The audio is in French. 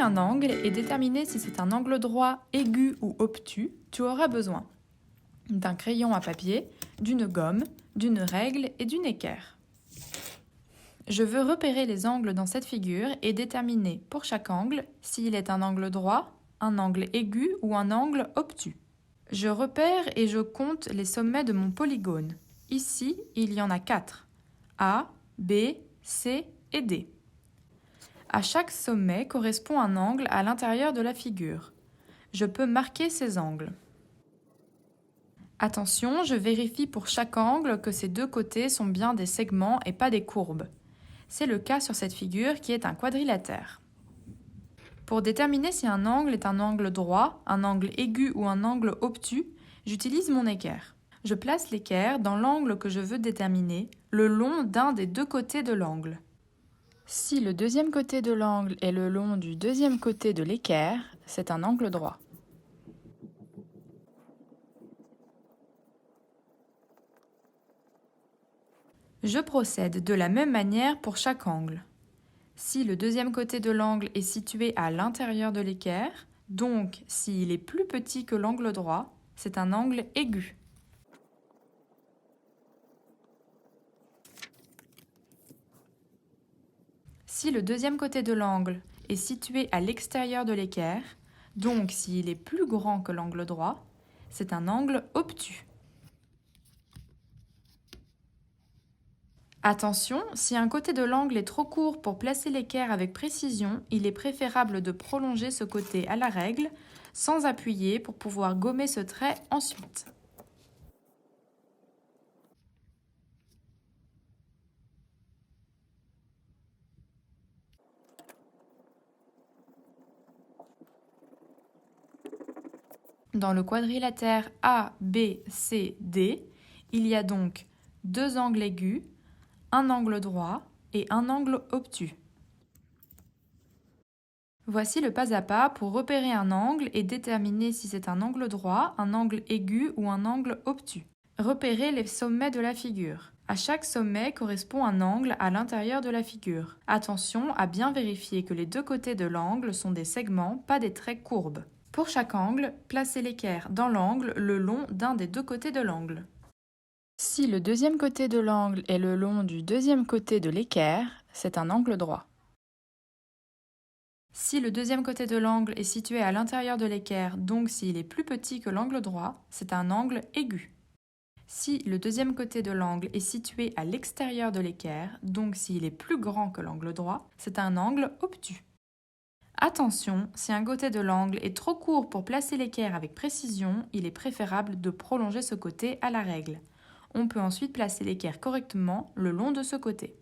un angle et déterminer si c'est un angle droit, aigu ou obtus, tu auras besoin d'un crayon à papier, d'une gomme, d'une règle et d'une équerre. Je veux repérer les angles dans cette figure et déterminer pour chaque angle s'il est un angle droit, un angle aigu ou un angle obtus. Je repère et je compte les sommets de mon polygone. Ici, il y en a 4. A, B, C et D. À chaque sommet correspond un angle à l'intérieur de la figure. Je peux marquer ces angles. Attention, je vérifie pour chaque angle que ces deux côtés sont bien des segments et pas des courbes. C'est le cas sur cette figure qui est un quadrilatère. Pour déterminer si un angle est un angle droit, un angle aigu ou un angle obtus, j'utilise mon équerre. Je place l'équerre dans l'angle que je veux déterminer, le long d'un des deux côtés de l'angle. Si le deuxième côté de l'angle est le long du deuxième côté de l'équerre, c'est un angle droit. Je procède de la même manière pour chaque angle. Si le deuxième côté de l'angle est situé à l'intérieur de l'équerre, donc s'il est plus petit que l'angle droit, c'est un angle aigu. Si le deuxième côté de l'angle est situé à l'extérieur de l'équerre, donc s'il est plus grand que l'angle droit, c'est un angle obtus. Attention, si un côté de l'angle est trop court pour placer l'équerre avec précision, il est préférable de prolonger ce côté à la règle, sans appuyer pour pouvoir gommer ce trait ensuite. Dans le quadrilatère A, B, C, D, il y a donc deux angles aigus, un angle droit et un angle obtus. Voici le pas à pas pour repérer un angle et déterminer si c'est un angle droit, un angle aigu ou un angle obtus. Repérez les sommets de la figure. À chaque sommet correspond un angle à l'intérieur de la figure. Attention à bien vérifier que les deux côtés de l'angle sont des segments, pas des traits courbes. Pour chaque angle, placez l'équerre dans l'angle le long d'un des deux côtés de l'angle. Si le deuxième côté de l'angle est le long du deuxième côté de l'équerre, c'est un angle droit. Si le deuxième côté de l'angle est situé à l'intérieur de l'équerre, donc s'il est plus petit que l'angle droit, c'est un angle aigu. Si le deuxième côté de l'angle est situé à l'extérieur de l'équerre, donc s'il est plus grand que l'angle droit, c'est un angle obtus. Attention, si un côté de l'angle est trop court pour placer l'équerre avec précision, il est préférable de prolonger ce côté à la règle. On peut ensuite placer l'équerre correctement le long de ce côté.